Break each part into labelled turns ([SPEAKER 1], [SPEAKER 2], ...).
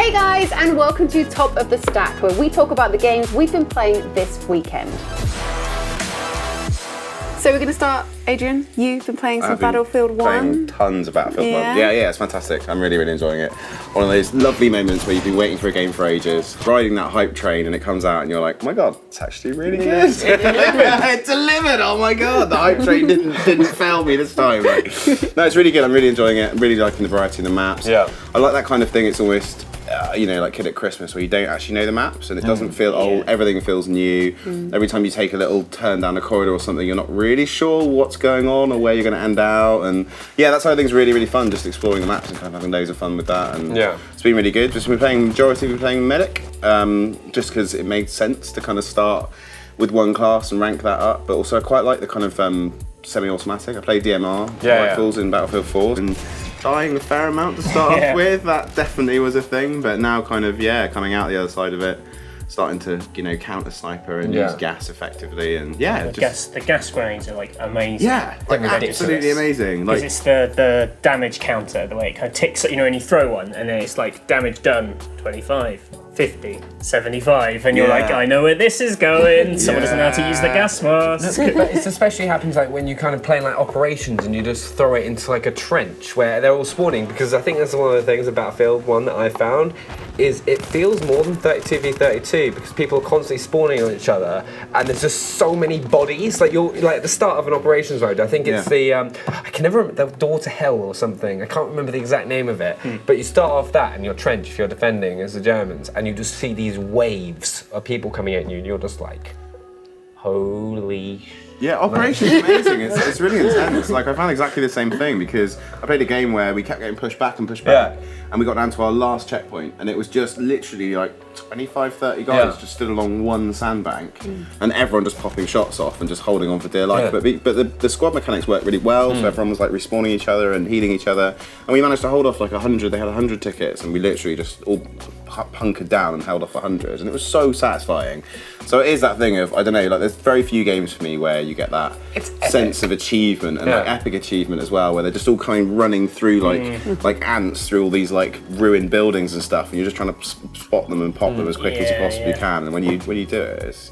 [SPEAKER 1] Hey guys, and welcome to Top of the Stack, where we talk about the games we've been playing this weekend. So we're going to start, Adrian, you've been playing some Battlefield 1.
[SPEAKER 2] Playing tons of Battlefield 1. Yeah, it's fantastic. I'm really, really enjoying it. One of those lovely moments where you've been waiting for a game for ages, riding that hype train, and it comes out and you're like, oh my god, it's actually really good. It delivered, oh my god, the hype train didn't fail me this time. No, it's really good. I'm really enjoying it. I'm really liking the variety of the maps.
[SPEAKER 3] Yeah.
[SPEAKER 2] I like that kind of thing. It's almost, like Kid at Christmas, where you don't actually know the maps and it doesn't feel old, everything feels new. Every time you take a little turn down a corridor or something, you're not really sure what's going on or where you're going to end out. And yeah, that side of things really, really fun, just exploring the maps and kind of having loads of fun with that. And it's been really good. Just we're playing, majority we're playing Medic, just because it made sense to kind of start with one class and rank that up. But also I quite like the kind of semi-automatic. I played DMR rifles in Battlefield 4. And dying a fair amount to start off with, that definitely was a thing, but now kind of coming out the other side of it, starting to counter sniper and use gas effectively, and
[SPEAKER 4] the gas grenades are like amazing.
[SPEAKER 2] Absolutely amazing.
[SPEAKER 4] Like it's the damage counter, the way it kind of ticks, when you throw one and then it's like damage done 25, 50, 75, and you're like, I know where this is going. Someone doesn't know how to use the gas mask.
[SPEAKER 3] But it especially happens like when you kind of playing like operations and you just throw it into like a trench where they're all spawning, because I think that's one of the things about Battlefield 1 that I found is it feels more than 32v32 because people are constantly spawning on each other and there's just so many bodies. Like you're like at the start of an operations mode, I think it's the I can never remember, the Door to Hell or something. I can't remember the exact name of it. But you start off that in your trench if you're defending as the Germans, and you just see these waves of people coming at you and you're just like, holy.
[SPEAKER 2] Yeah, Operation's amazing. It's really intense. Like I found exactly the same thing because I played a game where we kept getting pushed back, and we got down to our last checkpoint, and it was just literally like 25, 30 guys just stood along one sandbank, and everyone just popping shots off and just holding on for dear life. But the squad mechanics worked really well, so everyone was like respawning each other and healing each other, and we managed to hold off like 100. They had 100 tickets, and we literally just all hunkered down and held off 100, and it was so satisfying. So it is that thing of, I don't know, like there's very few games for me where you get that sense of achievement and like epic achievement as well, where they're just all kind of running through like ants through all these like ruined buildings and stuff, and you're just trying to spot them and pop them as quick as you possibly can. And when you do it, it's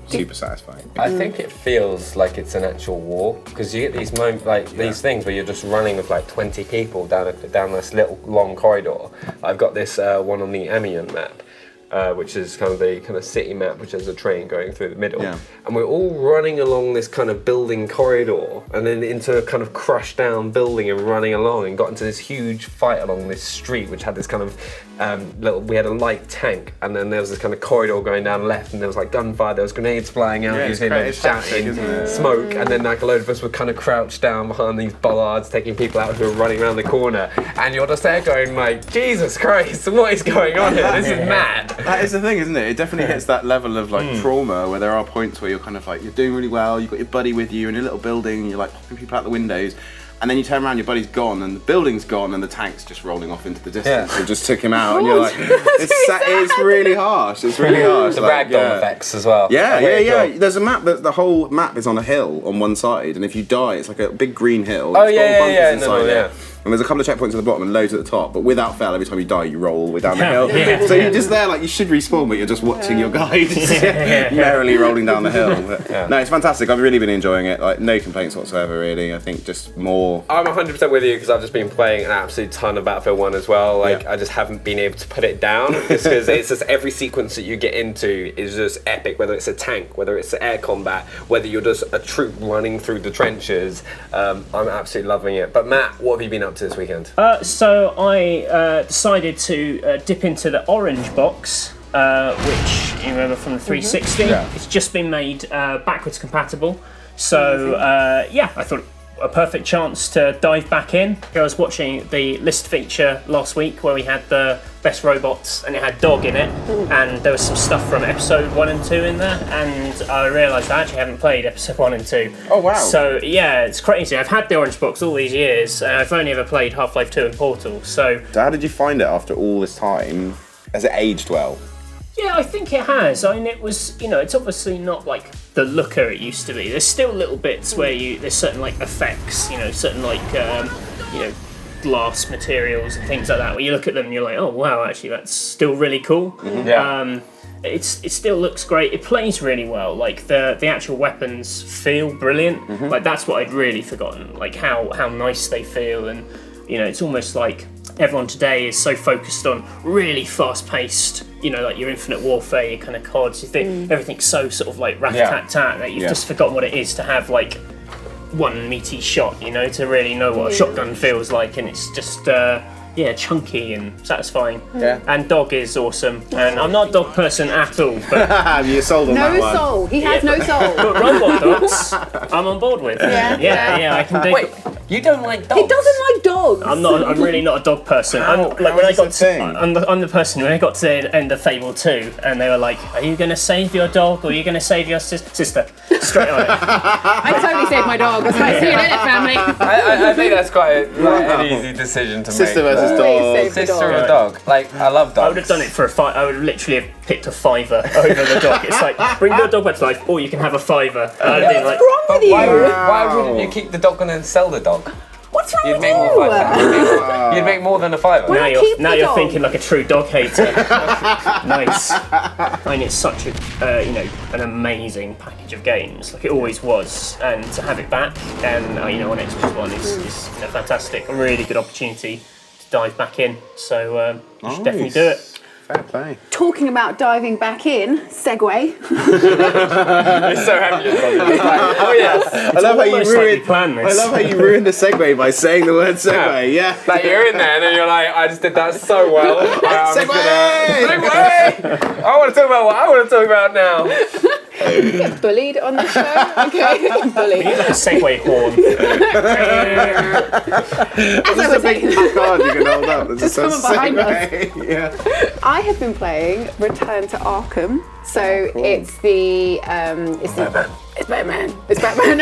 [SPEAKER 2] super satisfying.
[SPEAKER 3] I think it feels like it's an actual war because you get these moments, like these things where you're just running with like 20 people down this little long corridor. I've got this one on the Amiens map. Which is kind of the city map, which has a train going through the middle. And we're all running along this kind of building corridor and then into a kind of crushed down building and running along, and got into this huge fight along this street, which had this kind of we had a light tank, and then there was this kind of corridor going down left, and there was like gunfire, there was grenades flying out, shouting, smoke, and then like a load of us were kind of crouched down behind these bollards, taking people out who were running around the corner, and you're just there going like, Jesus Christ, what is going on here? This is mad.
[SPEAKER 2] That is the thing, isn't it? It definitely hits that level of like trauma where there are points where you're kind of like, you're doing really well, you've got your buddy with you in a little building, you're like popping people out the windows, and then you turn around, your buddy's gone, and the building's gone, and the tank's just rolling off into the distance. It just took him out, and you're like, it's really harsh. It's really harsh.
[SPEAKER 3] The ragdoll effects as well.
[SPEAKER 2] Yeah. There's a map that the whole map is on a hill on one side, and if you die, it's like a big green hill. And there's a couple of checkpoints at the bottom and loads at the top, but without fail, every time you die, you roll all the way down the hill. So you're just there, like you should respawn, but you're just watching your guide merrily rolling down the hill. But, no, it's fantastic. I've really been enjoying it. Like no complaints whatsoever, really. I think just more.
[SPEAKER 3] I'm 100% with you because I've just been playing an absolute ton of Battlefield 1 as well. Like I just haven't been able to put it down because it's just every sequence that you get into is just epic. Whether it's a tank, whether it's air combat, whether you're just a troop running through the trenches. I'm absolutely loving it. But Matt, what have you been up to this weekend?
[SPEAKER 4] So I decided to dip into the orange box, which you remember from the 360. It's just been made backwards compatible. So I thought a perfect chance to dive back in. I was watching the list feature last week where we had the best robots and it had dog in it, and there was some stuff from episode 1 and 2 in there, and I realised I actually haven't played episode 1 and 2.
[SPEAKER 2] Oh wow.
[SPEAKER 4] So yeah, it's crazy. I've had the orange box all these years and I've only ever played Half-Life 2 and Portal. So
[SPEAKER 2] how did you find it after all this time? Has it aged well?
[SPEAKER 4] Yeah, I think it has. I mean, it was, it's obviously not like the looker it used to be. There's still little bits where there's certain like effects, certain like, glass materials and things like that, where you look at them and you're like, oh wow, actually that's still really cool. It still looks great. It plays really well. Like the actual weapons feel brilliant. Like that's what I'd really forgotten. Like how nice they feel, and it's almost like everyone today is so focused on really fast-paced. Like your Infinite Warfare, your kind of CODs. You think everything's so sort of like rat-tat-tat that you've just forgotten what it is to have like one meaty shot. To really know what a shotgun feels like, and it's just. Chunky and satisfying. And dog is awesome. And I'm not a dog person at all. But
[SPEAKER 2] you sold on that one.
[SPEAKER 1] No soul. He has no soul.
[SPEAKER 4] But robot dogs, I'm on board with. Yeah. I can dig.
[SPEAKER 3] Wait, you don't like dogs?
[SPEAKER 1] He doesn't like dogs.
[SPEAKER 4] I'm really not a dog person. I'm the person when I got to the end of Fable 2, and they were like, "Are you gonna save your dog, or are you gonna save your sister?" Straight on it.
[SPEAKER 1] I totally saved my dog. I was like, "See you later, family."
[SPEAKER 3] I think that's quite an easy decision to
[SPEAKER 2] Sister
[SPEAKER 3] make.
[SPEAKER 2] versus dog.
[SPEAKER 3] Sister or dog. Like, I love dogs.
[SPEAKER 4] I would have done it for a fight. I would literally have picked a $5 over the dog. It's like, bring your dog back to life, or you can have a $5.
[SPEAKER 1] What's wrong with you?
[SPEAKER 3] Why wouldn't you keep the dog and then sell the dog?
[SPEAKER 1] What's wrong
[SPEAKER 3] You'd
[SPEAKER 1] with
[SPEAKER 3] make
[SPEAKER 1] you?
[SPEAKER 3] more £5. You'd make more than a £5.
[SPEAKER 4] Now you're thinking like a true dog hater. Nice. I mean, it's such an amazing package of games. Like it always was, and to have it back and on Xbox One is fantastic. A really good opportunity to dive back in. So you should definitely do it.
[SPEAKER 2] Fair play.
[SPEAKER 1] Talking about diving back in, segue.
[SPEAKER 3] He's so happy you're talking. Oh yes.
[SPEAKER 2] I love how you ruined.
[SPEAKER 4] Planned this.
[SPEAKER 2] I love how you ruined the segue by saying the word segue. Yeah.
[SPEAKER 3] Like you're in there and then you're like, I just did that so well.
[SPEAKER 2] Segue!
[SPEAKER 3] Segue! I want to talk about what I want to talk about now.
[SPEAKER 1] You get bullied on the show. Okay, bullied.
[SPEAKER 4] You need a segue horn.
[SPEAKER 1] As I was saying,
[SPEAKER 2] card you can hold up. There's
[SPEAKER 1] Just
[SPEAKER 2] a
[SPEAKER 1] someone behind
[SPEAKER 2] segue. Yeah.
[SPEAKER 1] I have been playing Return to Arkham. So it's the It's Batman. It's Batman.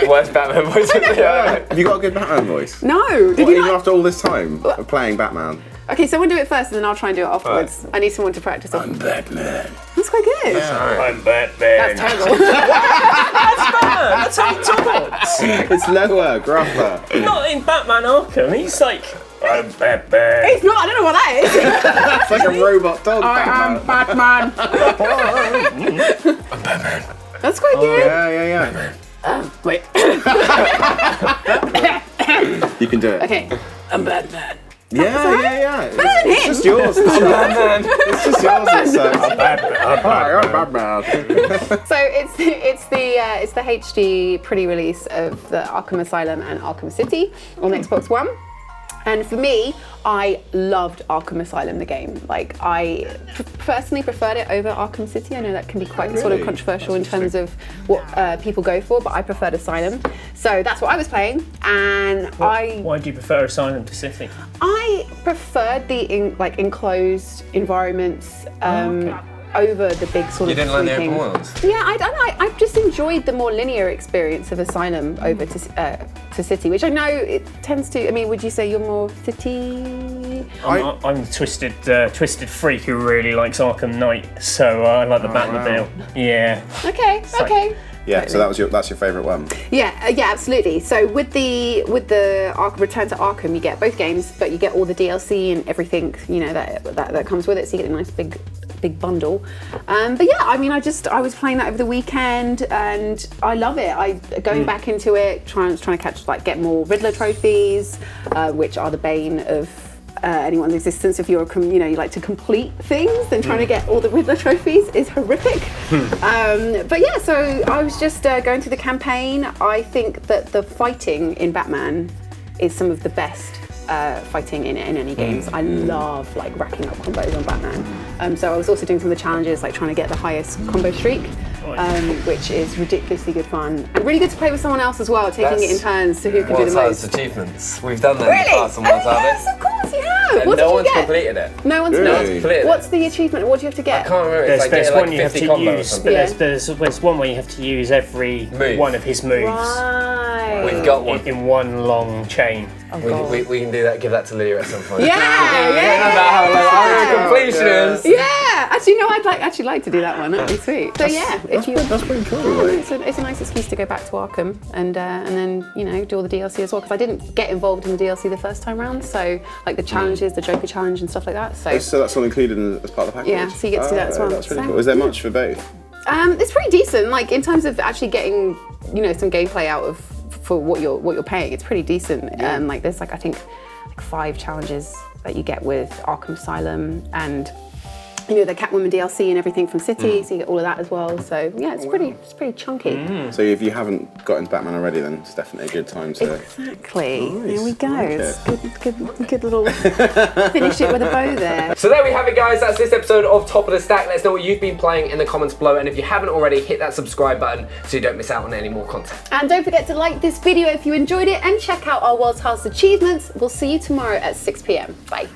[SPEAKER 3] Worst Batman voice in the world.
[SPEAKER 2] Have you got a good Batman voice?
[SPEAKER 1] No. Did
[SPEAKER 2] What,
[SPEAKER 1] you
[SPEAKER 2] even
[SPEAKER 1] not?
[SPEAKER 2] after all this time of playing Batman?
[SPEAKER 1] Okay, someone do it first and then I'll try and do it afterwards.
[SPEAKER 2] Right.
[SPEAKER 1] I need someone to practice it.
[SPEAKER 2] I'm Batman.
[SPEAKER 1] That's quite good.
[SPEAKER 4] I'm Batman.
[SPEAKER 1] That's terrible.
[SPEAKER 4] That's how he talks.
[SPEAKER 2] It's lower, gruffer.
[SPEAKER 4] Not in Batman Arkham. He's like, I'm Batman.
[SPEAKER 1] It's not, I don't know what that is.
[SPEAKER 2] It's like a robot dog
[SPEAKER 1] I'm
[SPEAKER 2] Batman.
[SPEAKER 1] Batman.
[SPEAKER 3] I'm Batman.
[SPEAKER 1] That's quite good.
[SPEAKER 2] Yeah.
[SPEAKER 1] Wait.
[SPEAKER 2] You can do it.
[SPEAKER 1] Okay. I'm Batman.
[SPEAKER 2] Yeah.
[SPEAKER 1] Better than
[SPEAKER 2] It's
[SPEAKER 1] him.
[SPEAKER 2] just yours.
[SPEAKER 3] I'm Batman.
[SPEAKER 2] It's just yours. It's
[SPEAKER 4] I'm Batman.
[SPEAKER 1] So it's the HD pre-release of the Arkham Asylum and Arkham City on Xbox One. And for me, I loved Arkham Asylum, the game. Like, I personally preferred it over Arkham City. I know that can be quite sort of controversial in terms of what people go for, but I preferred Asylum. So that's what I was playing, and
[SPEAKER 4] Why do you prefer Asylum to City?
[SPEAKER 1] I preferred the enclosed environments over the big sort
[SPEAKER 3] You
[SPEAKER 1] of
[SPEAKER 3] didn't like the
[SPEAKER 1] sweeping.
[SPEAKER 3] open worlds?
[SPEAKER 1] Yeah, I just enjoyed the more linear experience of Asylum over to City, which I know it tends to. I mean, would you say you're more City?
[SPEAKER 4] I'm the twisted freak who really likes Arkham Knight, so I like the Batmobile.
[SPEAKER 2] wow.
[SPEAKER 4] Yeah.
[SPEAKER 1] Okay.
[SPEAKER 2] Yeah, so that's your favourite one.
[SPEAKER 1] Yeah, absolutely. So with the Return to Arkham, you get both games, but you get all the DLC and everything that comes with it. So you get a nice big bundle. But yeah, I mean, I was playing that over the weekend and I love it. Going back into it, trying to catch get more Riddler trophies, which are the bane of anyone's existence. If you're you like to complete things, then trying to get all the Riddler trophies is horrific. But yeah, so I was just going through the campaign. I think that the fighting in Batman is some of the best fighting in any games. I love racking up combos on Batman. So I was also doing some of the challenges, trying to get the highest combo streak, which is ridiculously good fun and really good to play with someone else as well, taking it in turns to who can do the most.
[SPEAKER 3] Achievements. We've done that in the past on What's
[SPEAKER 1] Yes, of course you have.
[SPEAKER 3] And
[SPEAKER 1] What
[SPEAKER 3] no
[SPEAKER 1] did
[SPEAKER 3] one's
[SPEAKER 1] you get?
[SPEAKER 3] completed it.
[SPEAKER 1] No one's
[SPEAKER 2] Really?
[SPEAKER 3] Completed
[SPEAKER 1] What's
[SPEAKER 3] it.
[SPEAKER 1] the achievement? What do you have to
[SPEAKER 3] I
[SPEAKER 1] get?
[SPEAKER 3] can't remember. It's
[SPEAKER 4] There's
[SPEAKER 3] getting
[SPEAKER 4] one you have
[SPEAKER 3] 50
[SPEAKER 4] to
[SPEAKER 3] combos or
[SPEAKER 4] use,
[SPEAKER 3] something.
[SPEAKER 4] but there's one where you have to use every
[SPEAKER 3] Move.
[SPEAKER 4] one of his moves
[SPEAKER 1] Right.
[SPEAKER 3] We've got one.
[SPEAKER 4] in one long chain.
[SPEAKER 1] Oh, God.
[SPEAKER 3] We can do that. Give that to Lydia at some point.
[SPEAKER 1] Yeah.
[SPEAKER 3] About how completion is.
[SPEAKER 1] Yeah, Actually, no, I'd actually like to do that one. That'd be sweet. So yeah,
[SPEAKER 2] That's pretty cool.
[SPEAKER 1] it's a nice excuse to go back to Arkham and then do all the DLC as well, because I didn't get involved in the DLC the first time round. So like the challenges, the Joker challenge and stuff like that. So
[SPEAKER 2] that's all included as part of the package.
[SPEAKER 1] Yeah, so you get to do that as well.
[SPEAKER 2] That's really
[SPEAKER 1] So,
[SPEAKER 2] cool. Is there much for both?
[SPEAKER 1] it's pretty decent. Like in terms of actually getting some gameplay out of for what you're paying, it's pretty decent. Like there's I think 5 challenges that you get with Arkham Asylum and the Catwoman DLC and everything from City, so you get all of that as well. So yeah, it's pretty chunky.
[SPEAKER 2] So if you haven't got into Batman already, then it's definitely a good time to.
[SPEAKER 1] Exactly.
[SPEAKER 2] Nice.
[SPEAKER 1] There we go.
[SPEAKER 2] Like
[SPEAKER 1] It's good little finish it with a bow there.
[SPEAKER 3] So there we have it, guys. That's this episode of Top of the Stack. Let us know what you've been playing in the comments below, and if you haven't already, hit that subscribe button so you don't miss out on any more content.
[SPEAKER 1] And don't forget to like this video if you enjoyed it, and check out our World's Hardest Achievements. We'll see you tomorrow at 6 p.m. Bye.